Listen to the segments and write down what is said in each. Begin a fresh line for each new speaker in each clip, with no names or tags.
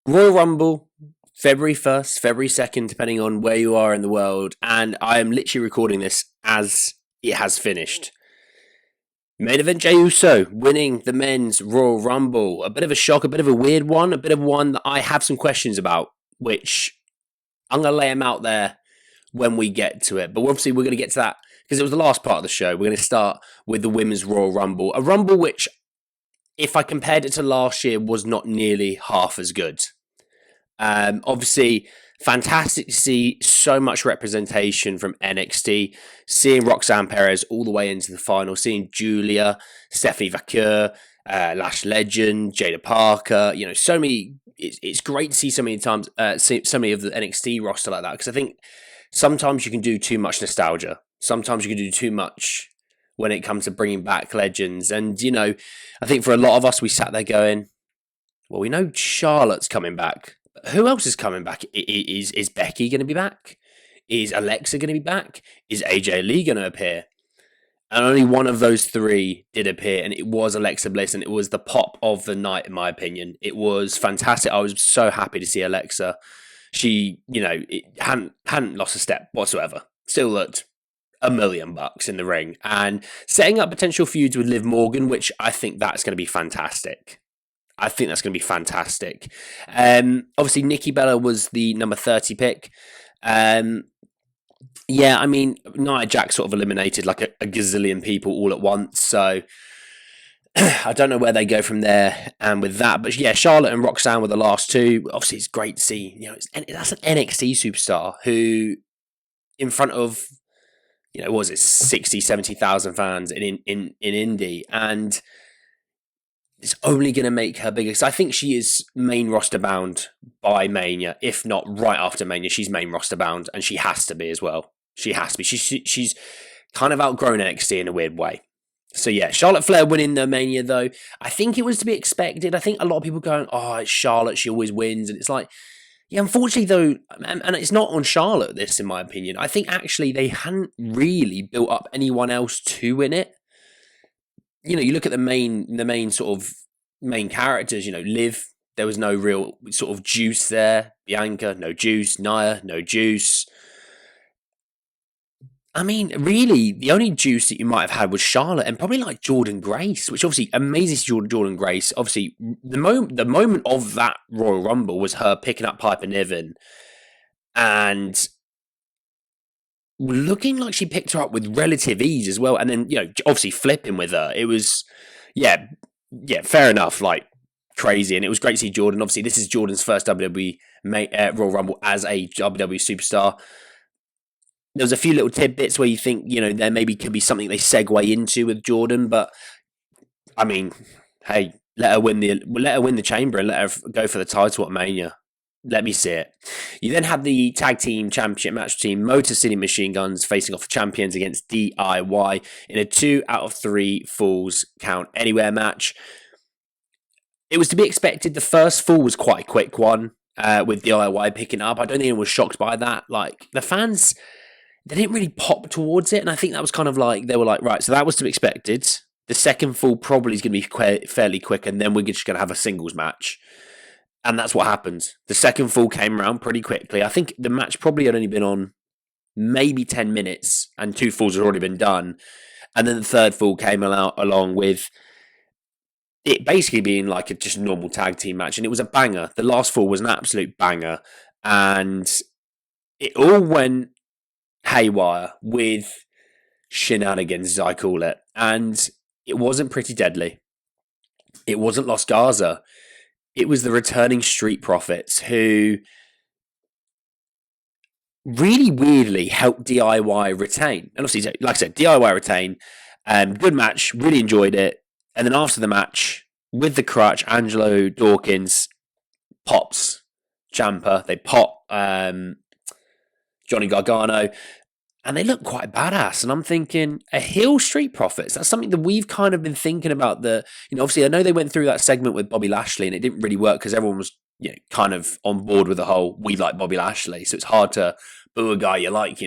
Royal Rumble, February 1st, February 2nd, depending on where you are in the world. And I am literally recording this as it has finished. Main event Jey Uso winning the men's Royal Rumble. A bit of a shock, a bit of a weird one, a bit of one that I have some questions about, which I'm going to lay them out there when we get to it. But obviously, we're going to get to that because it was the last part of the show. We're going to start with the women's Royal Rumble. A Rumble which, if I compared it to last year, was not nearly half as good. Obviously, fantastic to see so much representation from NXT, seeing Roxanne Perez all the way into the final, seeing Julia, Stephanie Vaquer, Lash Legend, Jada Parker, so many. It's great to see so many times, so many of the NXT roster like that, because I think sometimes you can do too much nostalgia. Sometimes you can do too much when it comes to bringing back legends. And, I think for a lot of us, we sat there going, well, we know Charlotte's coming back. Who else is coming back? Is Becky going to be back? Is Alexa going to be back? Is AJ Lee going to appear? And only one of those three did appear, and it was Alexa Bliss, and it was the pop of the night, in my opinion. It was fantastic. I was so happy to see Alexa. She, hadn't lost a step whatsoever. Still looked $1,000,000 in the ring, and setting up potential feuds with Liv Morgan, which I think that's going to be fantastic. Obviously, Nikki Bella was the number 30 pick. Nia Jax sort of eliminated like a gazillion people all at once. So I don't know where they go from there and with that. But yeah, Charlotte and Roxanne were the last two. Obviously, it's great to see. That's an NXT superstar who, in front of, was it 60, 70,000 fans in Indy, and it's only going to make her bigger. Because I think she is main roster bound by Mania, if not right after Mania. She's main roster bound, and she has to be as well. She has to be. She's kind of outgrown NXT in a weird way. So yeah, Charlotte Flair winning the Mania though. I think it was to be expected. I think a lot of people going, "Oh, it's Charlotte. She always wins," and it's like, yeah. Unfortunately though, and it's not on Charlotte. This, in my opinion, I think actually they hadn't really built up anyone else to win it. You look at the main sort of main characters. Liv. There was no real sort of juice there. Bianca, no juice. Nia, no juice. I mean, really, the only juice that you might have had was Charlotte and probably like Jordynne Grace, which obviously amazes Jordynne Grace. Obviously, the moment of that Royal Rumble was her picking up Piper Niven and looking like she picked her up with relative ease as well. And then, obviously flipping with her. It was, yeah, fair enough, like crazy. And it was great to see Jordynne. Obviously, this is Jordynne's first WWE Royal Rumble as a WWE superstar. There was a few little tidbits where you think, there maybe could be something they segue into with Jordynne, but I mean, hey, let her win the chamber and let her go for the title at Mania. Let me see it. You then have the tag team championship match between Motor City Machine Guns facing off the champions against DIY in a 2 out of 3 falls count anywhere match. It was to be expected. The first fall was quite a quick one with DIY picking up. I don't think anyone was shocked by that. Like the fans, they didn't really pop towards it, and I think that was kind of like, they were like, right, so that was to be expected. The second fall probably is going to be fairly quick, and then we're just going to have a singles match. And that's what happened. The second fall came around pretty quickly. I think the match probably had only been on maybe 10 minutes, and 2 falls had already been done. And then the third fall came along with it basically being like a just normal tag team match, and it was a banger. The last fall was an absolute banger, and it all went haywire with shenanigans, as I call it. And it wasn't Pretty Deadly. It wasn't Los Garza. It was the returning Street Profits who really weirdly helped DIY retain. And obviously, like I said, DIY retain. Good match. Really enjoyed it. And then after the match, with the crutch, Angelo Dawkins pops Ciampa. They pop Johnny Gargano, and they look quite badass. And I'm thinking, a heel Street Profits, that's something that we've kind of been thinking about. Obviously, I know they went through that segment with Bobby Lashley, and it didn't really work because everyone was kind of on board with the whole, we like Bobby Lashley. So it's hard to boo a guy you like,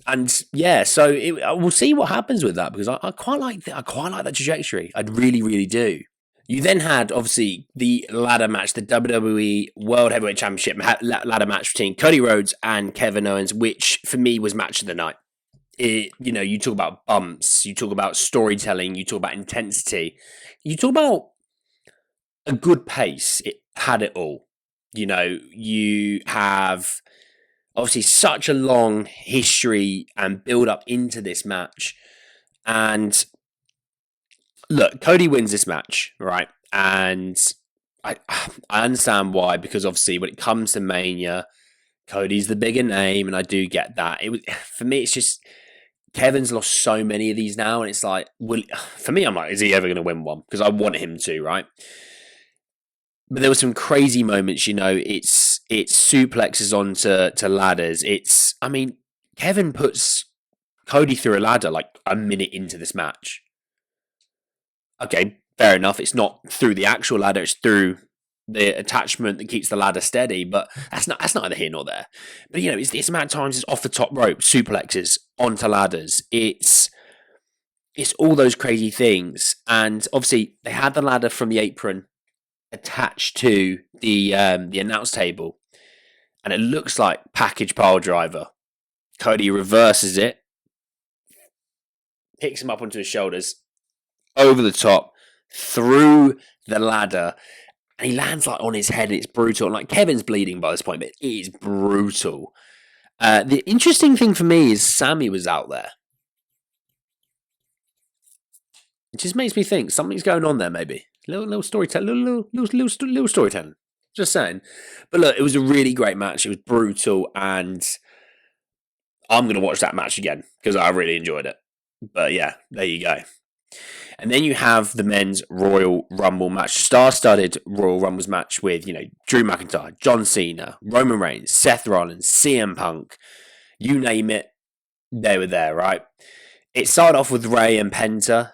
And yeah, so we'll see what happens with that, because I quite like that trajectory. I really, really do. You then had, obviously, the ladder match, the WWE World Heavyweight Championship ladder match between Cody Rhodes and Kevin Owens, which for me was match of the night. You talk about bumps, you talk about storytelling, you talk about intensity, you talk about a good pace. It had it all. You have obviously such a long history and build up into this match. And look, Cody wins this match, right? And I understand why, because obviously when it comes to Mania, Cody's the bigger name, and I do get that. It was, for me, it's just Kevin's lost so many of these now, and it's like, for me, I'm like, is he ever going to win one? Because I want him to, right? But there were some crazy moments, it's suplexes onto ladders. Kevin puts Cody through a ladder like a minute into this match. Okay, fair enough. It's not through the actual ladder, it's through the attachment that keeps the ladder steady, but that's neither here nor there. But it's the amount of times it's off the top rope, suplexes onto ladders. It's all those crazy things. And obviously they had the ladder from the apron attached to the announce table, and it looks like package pile driver. Cody reverses it, picks him up onto his shoulders, over the top, through the ladder, and he lands like on his head, and it's brutal. And like Kevin's bleeding by this point, but it is brutal. The interesting thing for me is Sammy was out there. It just makes me think something's going on there, maybe. Little storytelling, little storytelling. Just saying. But look, it was a really great match. It was brutal, and I'm going to watch that match again because I really enjoyed it. But yeah, there you go. And then you have the men's Royal Rumble match, star-studded Royal Rumbles match with, Drew McIntyre, John Cena, Roman Reigns, Seth Rollins, CM Punk, you name it, they were there, right? It started off with Ray and Penta,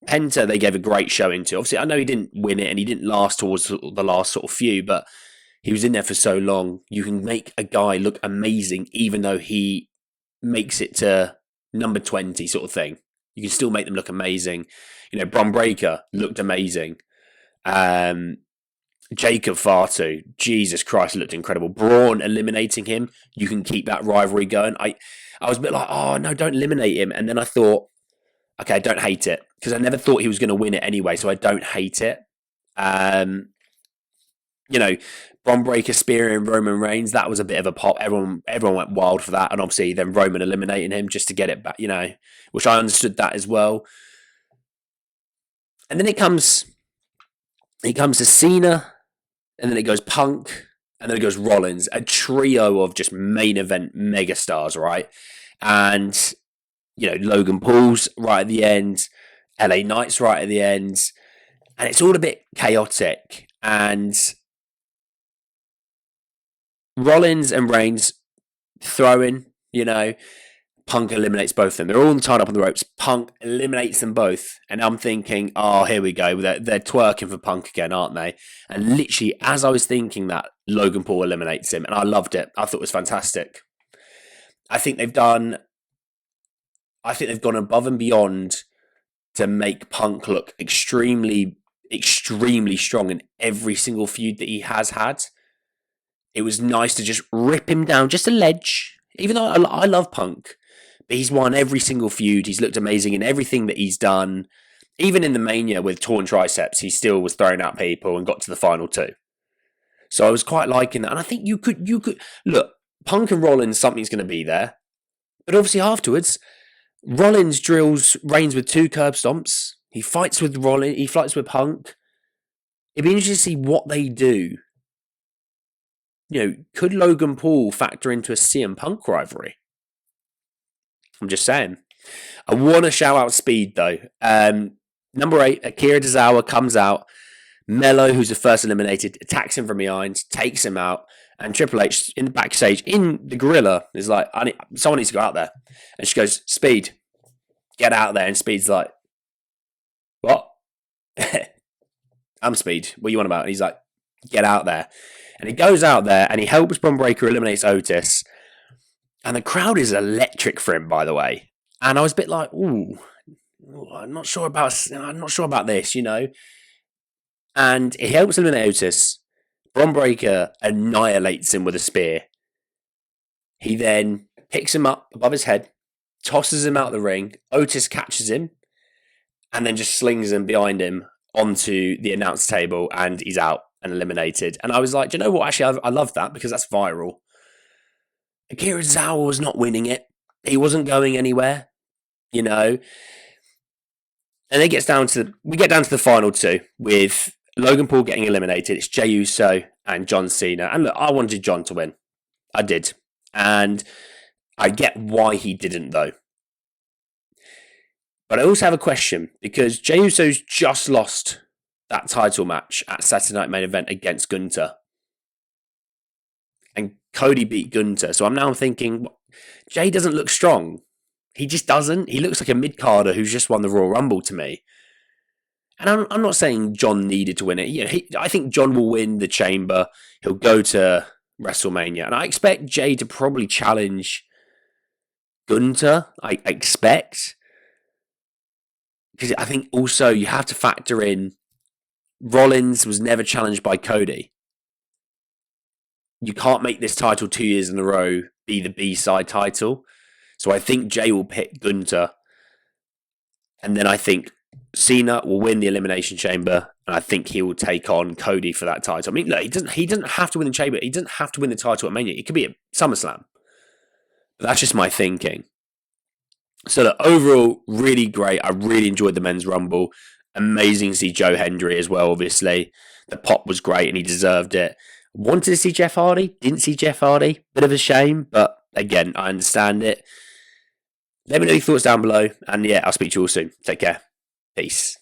Penta they gave a great showing to. Obviously, I know he didn't win it and he didn't last towards the last sort of few, but he was in there for so long. You can make a guy look amazing even though he makes it to number 20 sort of thing. You can still make them look amazing. Bron Breakker looked amazing. Jacob Fatu, Jesus Christ, looked incredible. Braun eliminating him, you can keep that rivalry going. I was a bit like, oh no, don't eliminate him. And then I thought, okay, I don't hate it. Because I never thought he was going to win it anyway, so I don't hate it. Bron Breakker spearing Roman Reigns, that was a bit of a pop. Everyone went wild for that. And obviously then Roman eliminating him just to get it back, which I understood that as well. And then it comes to Cena, and then it goes Punk, and then it goes Rollins, a trio of just main event megastars, right? And, Logan Paul's right at the end, LA Knight's right at the end, and it's all a bit chaotic. And Rollins and Reigns throwing, Punk eliminates both of them. They're all tied up on the ropes. Punk eliminates them both. And I'm thinking, oh, here we go. They're twerking for Punk again, aren't they? And literally, as I was thinking that, Logan Paul eliminates him. And I loved it. I thought it was fantastic. I think they've gone above and beyond to make Punk look extremely, extremely strong in every single feud that he has had. It was nice to just rip him down just a ledge. Even though I love Punk, but he's won every single feud. He's looked amazing in everything that he's done. Even in the Mania with torn triceps, he still was throwing out people and got to the final two. So I was quite liking that. And I think you could look, Punk and Rollins, something's going to be there. But obviously afterwards, Rollins drills Reigns with 2 curb stomps. He fights with Rollins. He fights with Punk. It'd be interesting to see what they do. Could Logan Paul factor into a CM Punk rivalry? I'm just saying. I want to shout out Speed, though. Number 8, Akira Tozawa comes out. Mello, who's the first eliminated, attacks him from behind, takes him out, and Triple H, in the backstage, in the gorilla, is like, someone needs to go out there. And she goes, Speed, get out there. And Speed's like, what? I'm Speed. What are you on about? And he's like, get out there. And he goes out there and he helps Bron Breakker eliminates Otis. And the crowd is electric for him, by the way. And I was a bit like, I'm not sure about this, And he helps eliminate Otis. Bron Breakker annihilates him with a spear. He then picks him up above his head, tosses him out of the ring. Otis catches him and then just slings him behind him onto the announce table, and he's out and eliminated. And I was like, do you know what? Actually, I love that because that's viral. Akira Tozawa was not winning it. He wasn't going anywhere, you know. And we get down to the final two with Logan Paul getting eliminated. It's Jey Uso and John Cena. And look, I wanted John to win. I did. And I get why he didn't, though. But I also have a question, because Jey Uso's just lost that title match at Saturday Night Main Event against Gunther. And Cody beat Gunther. So I'm now thinking, Jey doesn't look strong. He just doesn't. He looks like a mid-carder who's just won the Royal Rumble to me. And I'm not saying John needed to win it. You know, I think John will win the Chamber. He'll go to WrestleMania. And I expect Jey to probably challenge Gunther. I expect. Because I think also you have to factor in Rollins was never challenged by Cody. You can't make this title 2 years in a row be the B-side title. So I think Jey will pick Gunther. And then I think Cena will win the Elimination Chamber. And I think he will take on Cody for that title. I mean, look, he doesn't have to win the Chamber. He doesn't have to win the title at Mania. It could be at SummerSlam. But that's just my thinking. So look, overall, really great. I really enjoyed the Men's Rumble. Amazing to see Joe Hendry as well, obviously. The pop was great and he deserved it. Wanted to see Jeff Hardy. Didn't see Jeff Hardy. Bit of a shame, but again, I understand it. Let me know your thoughts down below. And yeah, I'll speak to you all soon. Take care. Peace.